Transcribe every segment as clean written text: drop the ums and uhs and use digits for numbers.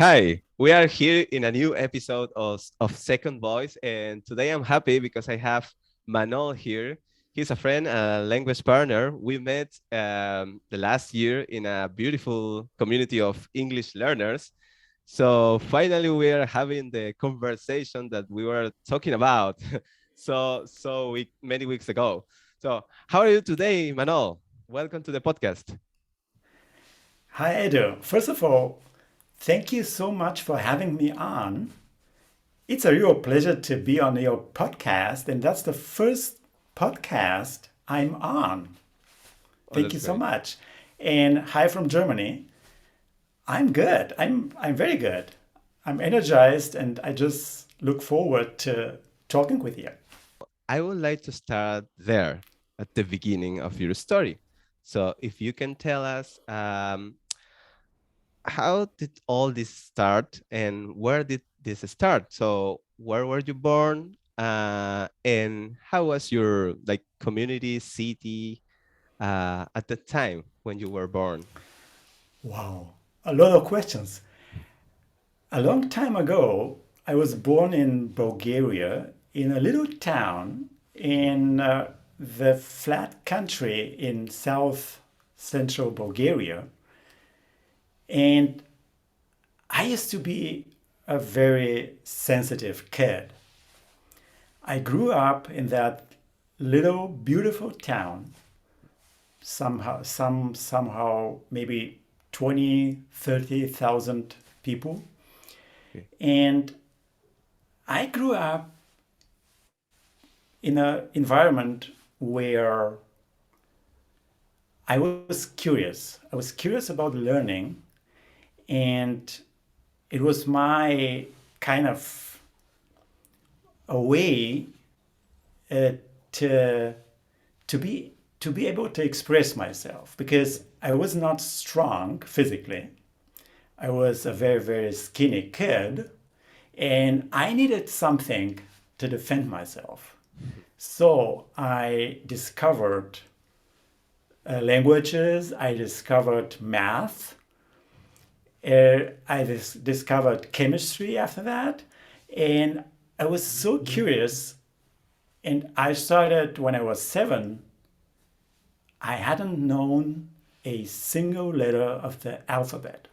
Hi, we are here in a new episode of Second Voice, and today I'm happy because I have Manol here. He's a friend, a language partner. We met the last year in a beautiful community of English learners. So finally, we are having the conversation that we were talking about many weeks ago. So how are you today, Manol? Welcome to the podcast. Hi, Edo. First of all, thank you so much for having me on. It's a real pleasure to be on your podcast, and that's the first podcast I'm on. Oh, Thank that's you so great. much. And hi from Germany. I'm good. I'm very good. I'm energized, and I just look forward to talking with you. I would like to start there at the beginning of your story. So, if you can tell us how did all this start and where did this start? So, where were you born? And how was your like community, city at the time when you were born? Wow, a lot of questions. A long time ago, I was born in Bulgaria in a little town in the flat country in south central Bulgaria. And I used to be a very sensitive kid. I grew up in that little beautiful town, somehow maybe 20, 30,000 people. Okay. And I grew up in an environment where I was curious. I was curious about learning, and it was my kind of a way uh, to to be able to express myself because I was not strong physically. I was a very skinny kid, and I needed something to defend myself. So I discovered languages, I discovered math, discovered chemistry after that. And I was so curious. And I started when I was 7. I hadn't known a single letter of the alphabet,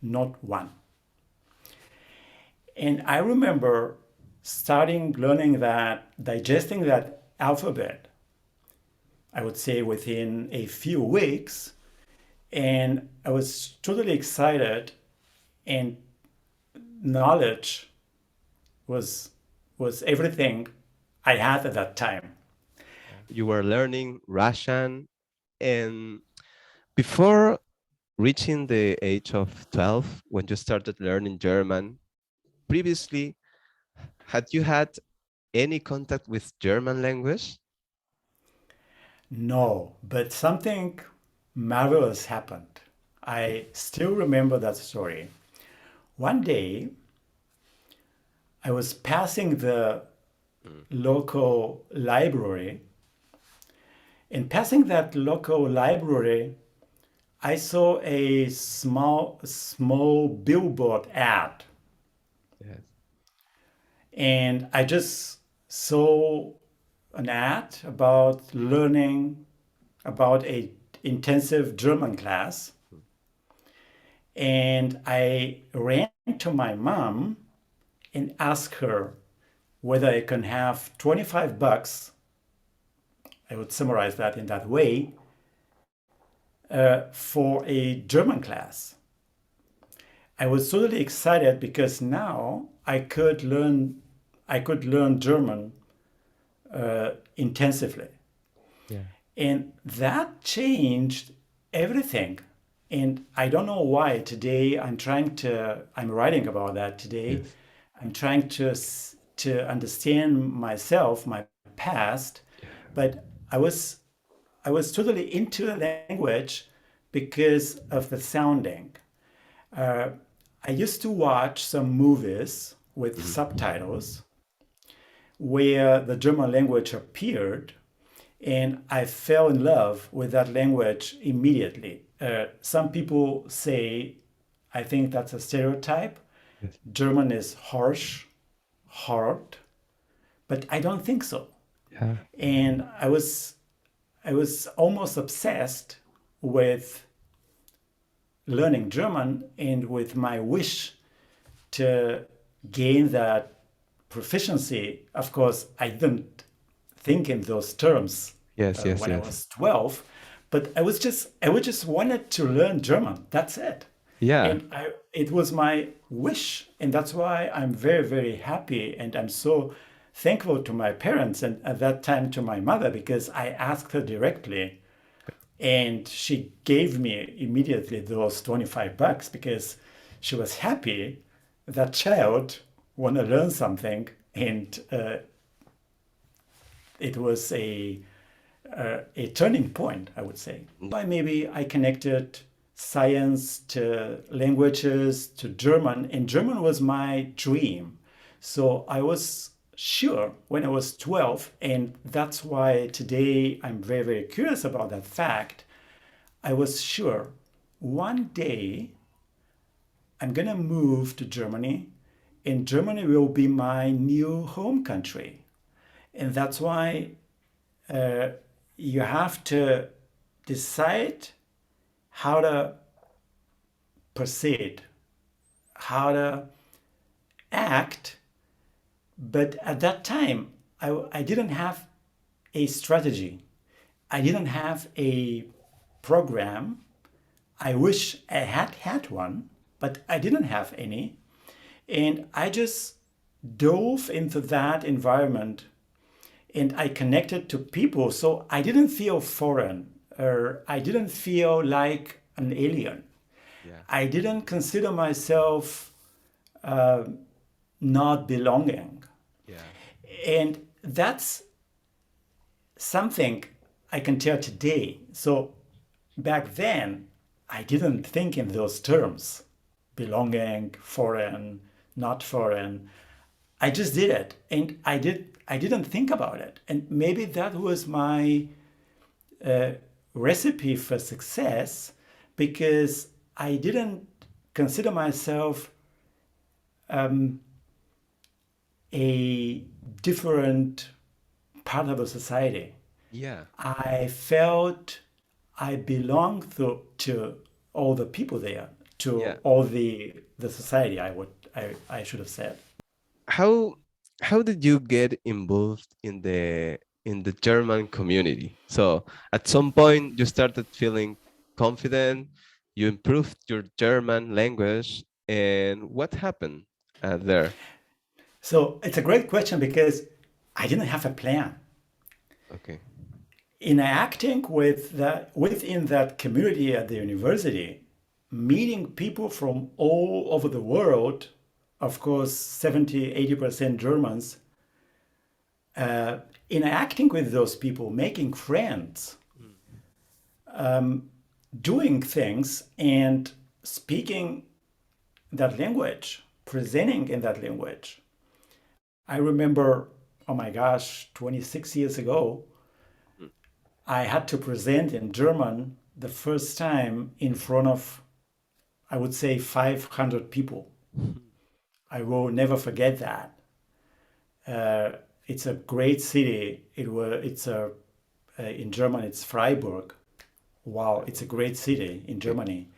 not one. And I remember starting learning that, digesting that alphabet, I would say within a few weeks. And I was totally excited, and knowledge was was everything I had at that time. You were learning Russian, and before reaching the age of 12, when you started learning German, previously, had you had any contact with German language? No, but something marvelous happened. I still remember that story. One day, I was passing the Mm. local library. In passing that local library, I saw a small billboard ad, Yes. and I just saw an ad about learning about a intensive German class, Mm. and I ran to my mom and asked her whether I can have 25 bucks. I would summarize that in that way, for a German class. I was totally excited because now I could learn German intensively. Yeah. And that changed everything. And I don't know why today I'm writing about that today. Yes. I'm trying to understand myself, my past, Yeah. but I was totally into the language because of the sounding. Uh, I used to watch some movies with Mhm. subtitles where the German language appeared, and I fell in love with that language immediately. Some people say I think that's a stereotype. Yes. German is harsh, hard, but I don't think so. Yeah. And I was almost obsessed with learning German and with my wish to gain that proficiency. Of course, I didn't think in those terms Yes, yes, when I yes. was 12, but I would just wanted to learn German. That's it. Yeah. And it was my wish. And that's why I'm very, very happy. And I'm so thankful to my parents and at that time to my mother because I asked her directly and she gave me immediately those 25 bucks because she was happy that child want to learn something. And it was a turning point, I would say. Why maybe I connected science to languages to German, and German was my dream. So I was sure when I was 12, and that's why today I'm very, very curious about that fact. I was sure one day I'm gonna move to Germany, and Germany will be my new home country. And that's why uh, you have to decide how to proceed, how to act. But at that time, I didn't have a strategy, I didn't have a program. I wish I had had one, but I didn't have any. And I just dove into that environment and I connected to people. So I didn't feel foreign or I didn't feel like an alien. Yeah. I didn't consider myself not belonging. Yeah. And that's something I can tell today. So back then, I didn't think in those terms belonging, foreign, not foreign. I just did it and I didn't think about it. And maybe that was my recipe for success because I didn't consider myself a different part of the society. Yeah. I felt I belonged to all the people there, Yeah. to all the society. I should have said. How how did you get involved in the German community? So at some point you started feeling confident, you improved your German language, and what happened there? So it's a great question because I didn't have a plan. Okay. In acting within that community at the university, meeting people from all over the world, of course, 70-80% Germans, interacting with those people, making friends, Mm. doing things, and speaking that language, presenting in that language. I remember, oh my gosh, 26 years ago, Mm. I had to present in German the first time in front of, I would say, 500 people. I will never forget that. Uh, it's a great city. In German, it's Freiburg. Wow, it's a great city in Okay. Germany.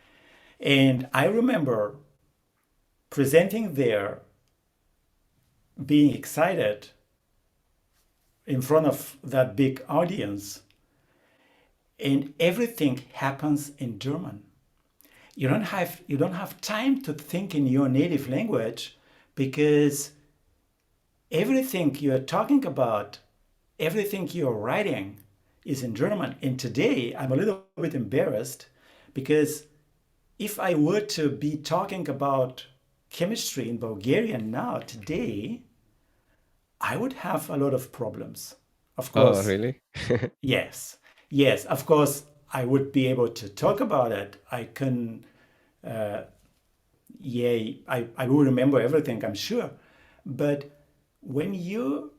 And I remember presenting there, being excited in front of that big audience, and everything happens in German. You don't have time to think in your native language because everything you're talking about, everything you're writing is in German. And today I'm a little bit embarrassed because if I were to be talking about chemistry in Bulgarian now, today, I would have a lot of problems. Of Oh, course, really? yes. Yes, of course, I would be able to talk about it. I can, yeah, I will remember everything, I'm sure. But when you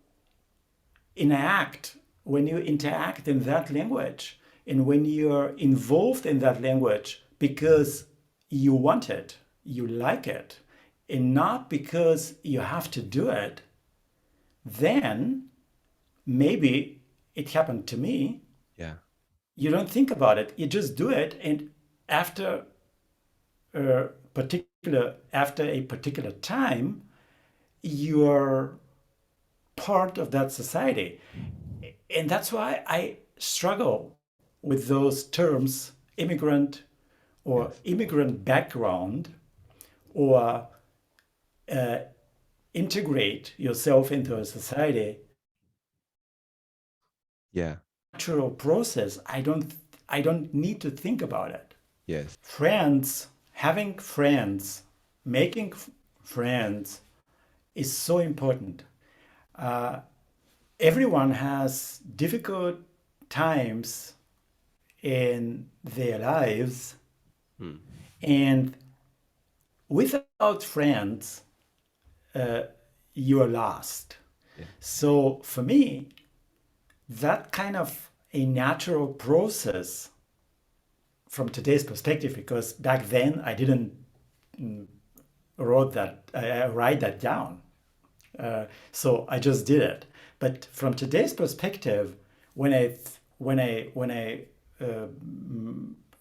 when you interact in that language, and when you're involved in that language because you want it, you like it and not because you have to do it, then maybe it happened to me. Yeah. You don't think about it, you just do it, and after after a particular time, you're part of that society. And that's why I struggle with those terms, immigrant or Yes. immigrant background, or uh, integrate yourself into a society. Yeah. Natural process. I don't need to think about it. Yes. Friends, having friends, making friends is so important. Uh, Everyone has difficult times in their lives, Hmm. and without friends, uh, you are lost. Yeah. So for me, that kind of a natural process from today's perspective, because back then I didn't write that down. So I just did it. But from today's perspective, when I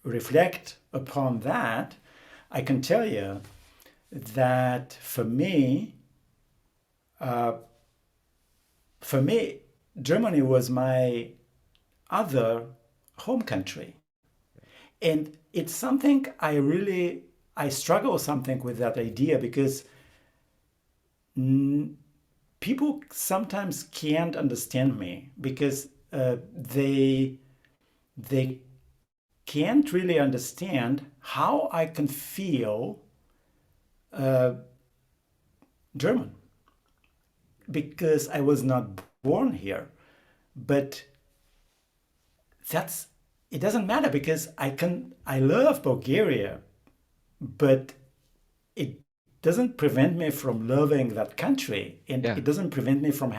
reflect upon that, I can tell you that for me, Germany was my other home country, and it's something I struggle something with that idea, because people sometimes can't understand me, because they can't really understand how I can feel German, because I was not born here. But that's it doesn't matter, because I love Bulgaria, but it doesn't prevent me from loving that country, and Yeah. it doesn't prevent me from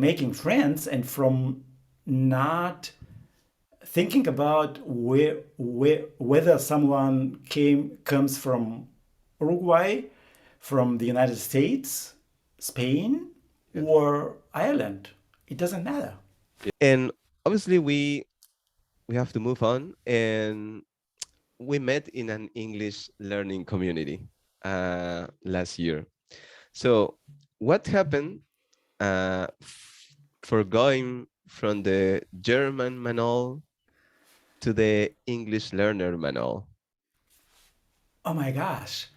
making friends, and from not thinking about whether someone comes from Uruguay, from the United States, Spain, Yes. or Ireland. It doesn't matter. And obviously we have to move on, and we met in an English learning community last year. So what happened for going from the German Manol to the English learner Manol? Oh my gosh.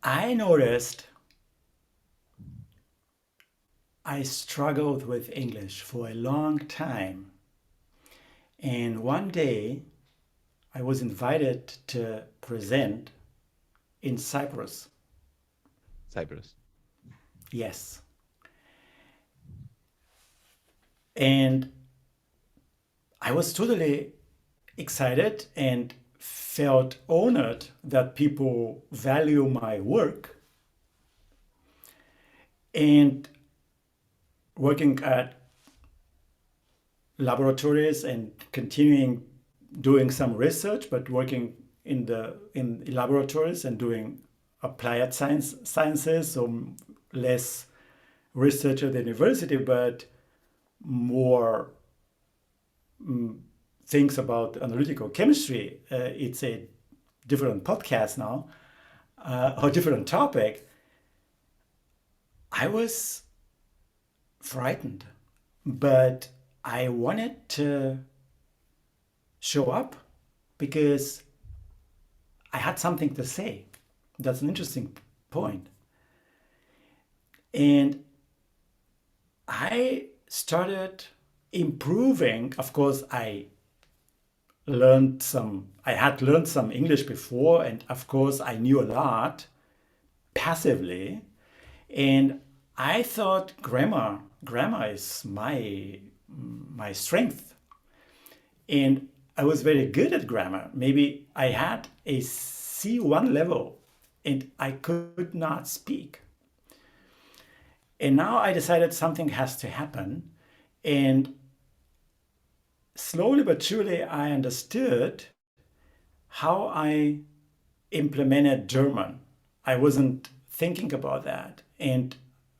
I noticed I struggled with English for a long time. And one day I was invited to present in Cyprus. Cyprus. Yes. And I was totally excited and felt honored that people value my work. And working at laboratories and continuing doing some research, but working in laboratories and doing applied sciences, so less research at the university, but more things about analytical chemistry. It's a different podcast now, or different topic. I was frightened, but I wanted to show up because I had something to say. That's an interesting point. And I started improving. Of course, I had learned some English before, and of course, I knew a lot passively. And I thought grammar is my strength. And I was very good at grammar. Maybe I had a C1 level and I could not speak. And now I decided something has to happen. And slowly but surely, I understood how I implemented German. I wasn't thinking about that. And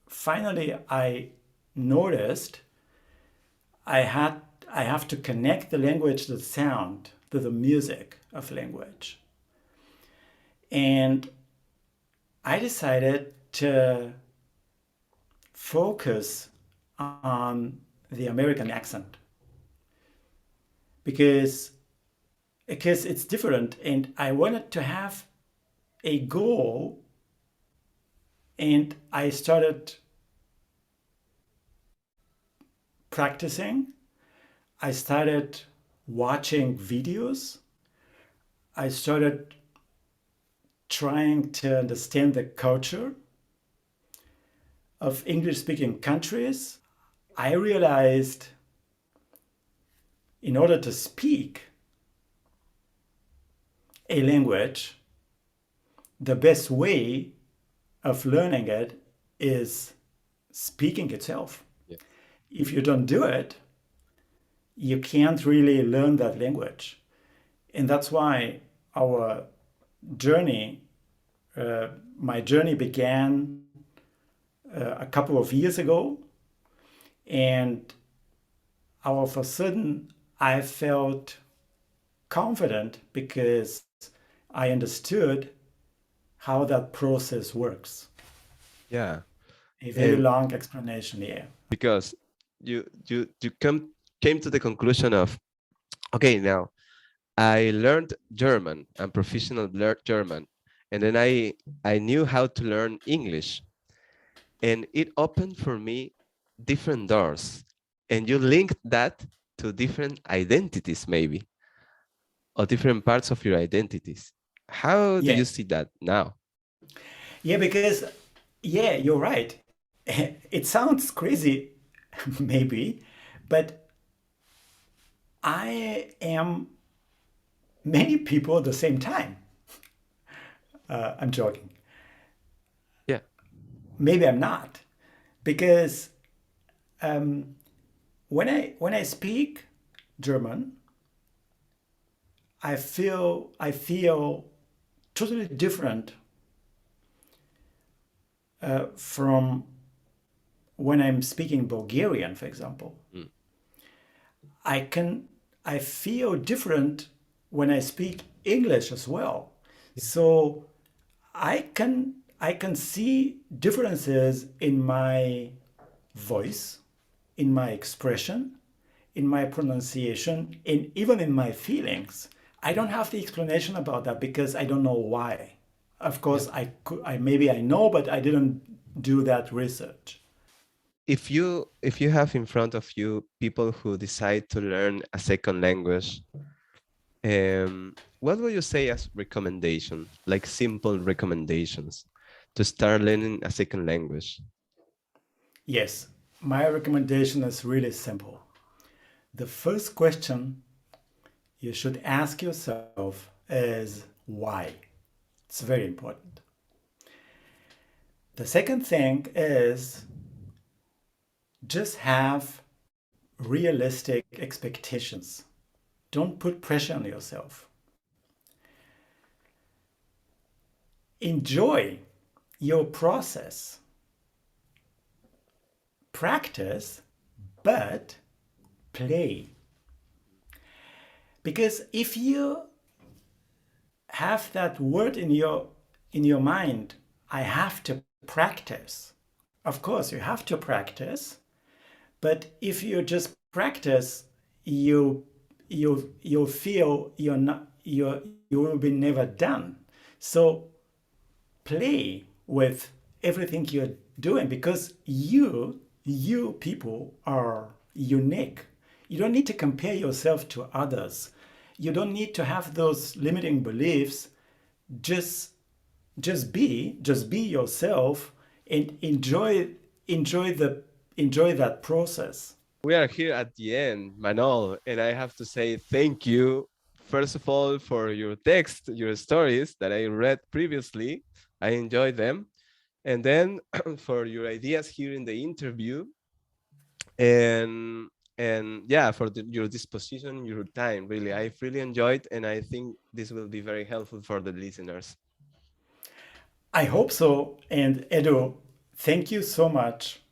finally, I noticed I had I have to connect the language to the sound, to the music of language. And I decided to focus on the American accent because it's different, and I wanted to have a goal, and I started practicing. I started watching videos. I started trying to understand the culture of English speaking countries. I realized in order to speak a language, the best way of learning it is speaking itself. Yeah. If you don't do it, you can't really learn that language. And that's why our journey, my journey began a couple of years ago. And all of a sudden, I felt confident because I understood how that process works. Yeah. A very And long explanation here. because you came to the conclusion of, okay, now I learned German. I'm professional learned German, and then I knew how to learn English, and it opened for me different doors. And you linked that to different identities, maybe, or different parts of your identities. How do you Yeah. see that now? Yeah, because, yeah, you're right. It sounds crazy, maybe, but I am many people at the same time. I'm joking. Yeah, Maybe I'm not, because um, when I speak German, I feel totally different from when I'm speaking Bulgarian, for example. mm, I can I feel different when I speak English as well. yeah, So I can see differences in my voice, in my expression, in my pronunciation, and even in my feelings. I don't have the explanation about that because I don't know why. Of yeah. course, I maybe I know, but I didn't do that research. If you have in front of you people who decide to learn a second language, what would you say as recommendation, like simple recommendations to start learning a second language? Yes, my recommendation is really simple. The first question you should ask yourself is why. It's very important. The second thing is just have realistic expectations. Don't put pressure on yourself. Enjoy your process. Practice, but play. Because if you have that word in your mind, I have to practice. Of course, you have to practice, but if you just practice, you feel you will be never done. So play with everything you're doing because you people are unique. You don't need to compare yourself to others. You don't need to have those limiting beliefs. Just just be yourself and enjoy that process. We are here at the end, Manol, and I have to say thank you, first of all, for your text, your stories that I read previously. I enjoyed them. And then for your ideas here in the interview, and yeah, for your disposition, your time. Really, I've really enjoyed, and I think this will be very helpful for the listeners. I hope so. And Edo, thank you so much